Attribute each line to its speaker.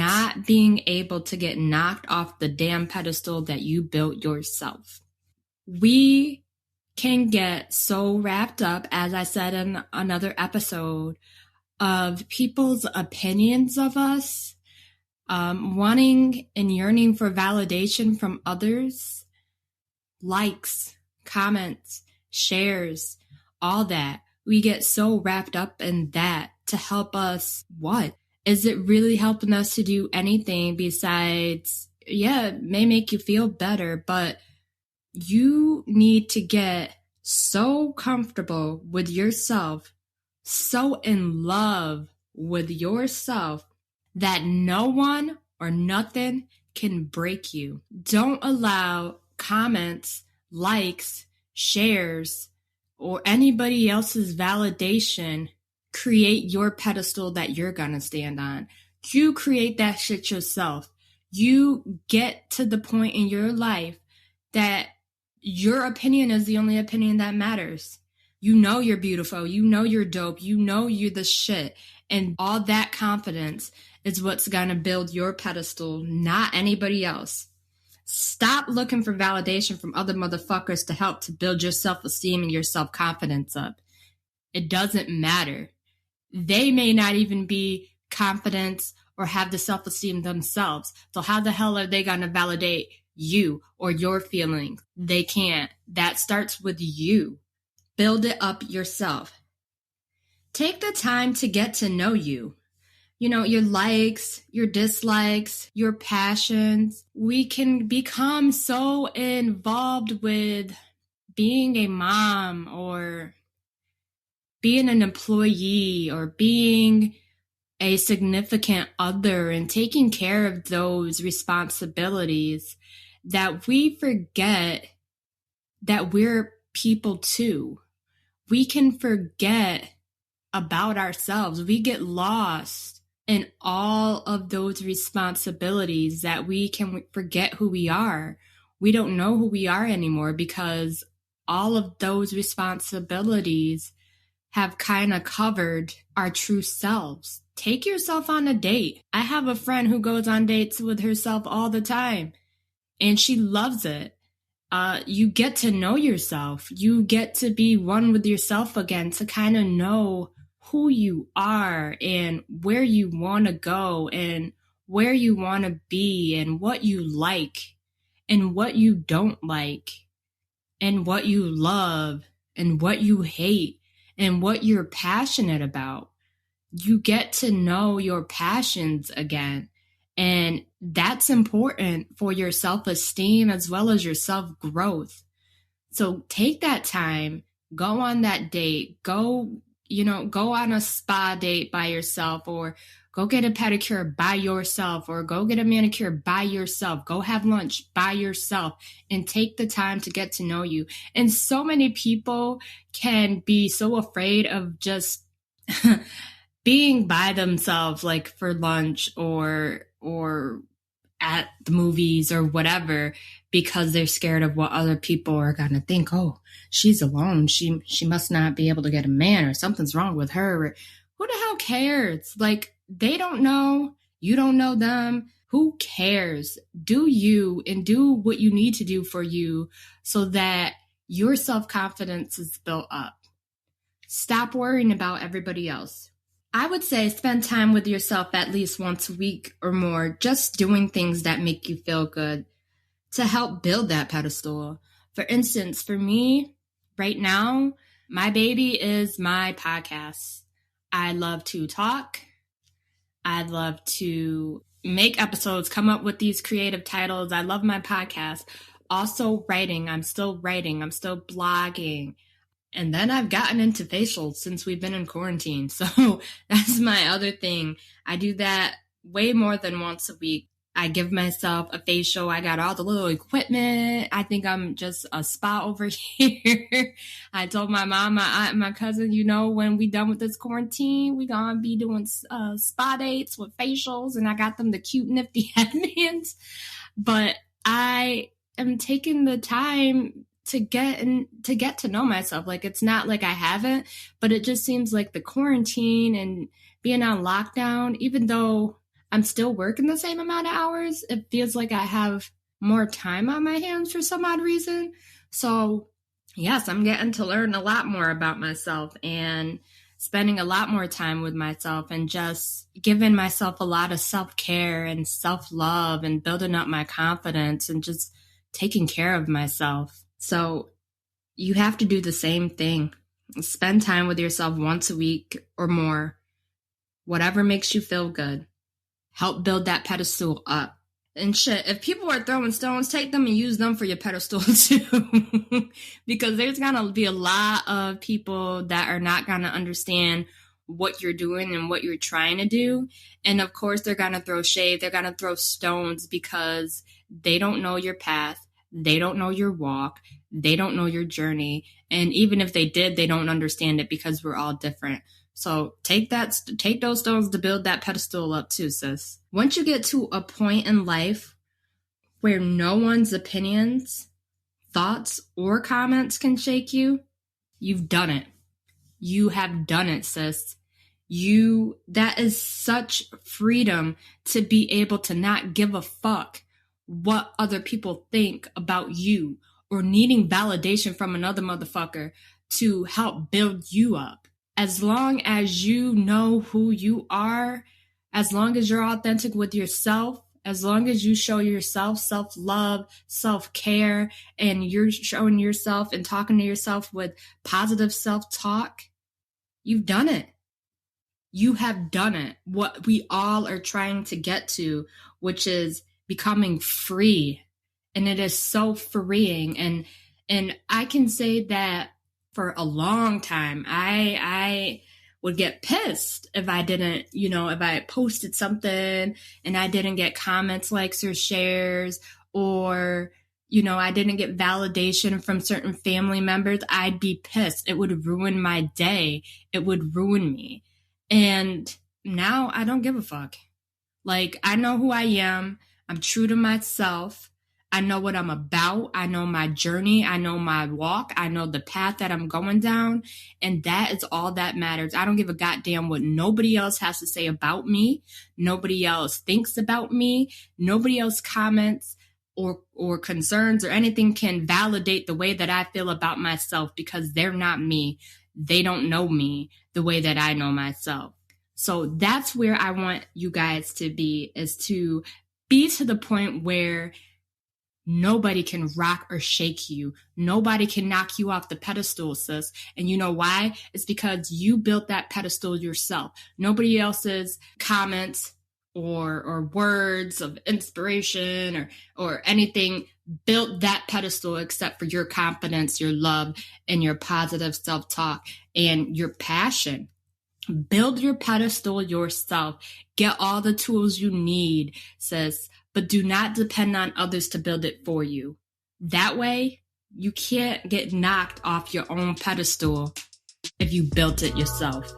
Speaker 1: not being able to get knocked off the damn pedestal that you built yourself. We can get so wrapped up, as I said in another episode, of people's opinions of us, wanting and yearning for validation from others, likes, comments, shares, all that. We get so wrapped up in that to help us what? Is it really helping us to do anything besides, yeah, it may make you feel better, but you need to get so comfortable with yourself, so in love with yourself that no one or nothing can break you. Don't allow comments, likes, shares, or anybody else's validation create your pedestal that you're gonna stand on. You create that shit yourself. You get to the point in your life that your opinion is the only opinion that matters. You know you're beautiful. You know you're dope. You know you're the shit. And all that confidence is what's going to build your pedestal, not anybody else. Stop looking for validation from other motherfuckers to help to build your self-esteem and your self-confidence up. It doesn't matter. They may not even be confident or have the self-esteem themselves. So how the hell are they going to validate you or your feelings? They can't. That starts with you. Build it up yourself. Take the time to get to know you. You know, your likes, your dislikes, your passions. We can become so involved with being a mom or being an employee or being a significant other and taking care of those responsibilities that we forget that we're people too. We can forget about ourselves. We get lost in all of those responsibilities that we can forget who we are. We don't know who we are anymore because all of those responsibilities have kind of covered our true selves. Take yourself on a date. I have a friend who goes on dates with herself all the time, and she loves it. You get to know yourself. You get to be one with yourself again to kind of know who you are and where you want to go and where you want to be and what you like and what you don't like and what you love and what you hate and what you're passionate about. You get to know your passions again. And that's important for your self-esteem as well as your self-growth. So take that time, go on that date, go on a spa date by yourself, or go get a pedicure by yourself, or go get a manicure by yourself, go have lunch by yourself, and take the time to get to know you. And so many people can be so afraid of just being by themselves, like for lunch or at the movies or whatever, because they're scared of what other people are going to think. Oh, she's alone. She must not be able to get a man, or something's wrong with her. Who the hell cares? Like, they don't know. You don't know them. Who cares? Do you, and do what you need to do for you so that your self-confidence is built up. Stop worrying about everybody else. I would say spend time with yourself at least once a week or more, just doing things that make you feel good to help build that pedestal. For instance, for me right now, my baby is my podcast. I love to talk. I love to make episodes, come up with these creative titles. I love my podcast. Also writing. I'm still writing. I'm still blogging. And then I've gotten into facials since we've been in quarantine. So that's my other thing. I do that way more than once a week. I give myself a facial. I got all the little equipment. I think I'm just a spa over here. I told my mom, my aunt, and my cousin, when we done with this quarantine, we gonna be doing spa dates with facials. And I got them the cute, nifty headbands. But I am taking the time to get to know myself. Like, it's not like I haven't, but it just seems like the quarantine and being on lockdown, even though I'm still working the same amount of hours. It feels like I have more time on my hands for some odd reason. So, yes, I'm getting to learn a lot more about myself and spending a lot more time with myself and just giving myself a lot of self-care and self-love and building up my confidence and just taking care of myself. So you have to do the same thing. Spend time with yourself once a week or more. Whatever makes you feel good. Help build that pedestal up. And shit, if people are throwing stones, take them and use them for your pedestal too. Because there's gonna be a lot of people that are not gonna understand what you're doing and what you're trying to do. And of course, they're gonna throw shade, they're gonna throw stones because they don't know your path, they don't know your walk, they don't know your journey. And even if they did, they don't understand it because we're all different. So take those stones to build that pedestal up too, sis. Once you get to a point in life where no one's opinions, thoughts, or comments can shake you, you've done it. You have done it, sis. That is such freedom to be able to not give a fuck what other people think about you or needing validation from another motherfucker to help build you up. As long as you know who you are, as long as you're authentic with yourself, as long as you show yourself self-love, self-care, and you're showing yourself and talking to yourself with positive self-talk, you've done it. You have done it. What we all are trying to get to, which is becoming free. And it is so freeing. And I can say that for a long time, I would get pissed if I didn't, if I posted something and I didn't get comments, likes, or shares, or, I didn't get validation from certain family members. I'd be pissed. It would ruin my day. It would ruin me. And now I don't give a fuck. Like, I know who I am. I'm true to myself. I know what I'm about. I know my journey. I know my walk. I know the path that I'm going down. And that is all that matters. I don't give a goddamn what nobody else has to say about me. Nobody else thinks about me. Nobody else comments or concerns or anything can validate the way that I feel about myself because they're not me. They don't know me the way that I know myself. So that's where I want you guys to be, is to be to the point where nobody can rock or shake you. Nobody can knock you off the pedestal, sis. And you know why? It's because you built that pedestal yourself. Nobody else's comments or words of inspiration or anything built that pedestal except for your confidence, your love, and your positive self-talk and your passion. Build your pedestal yourself. Get all the tools you need, sis, but do not depend on others to build it for you. That way, you can't get knocked off your own pedestal if you built it yourself.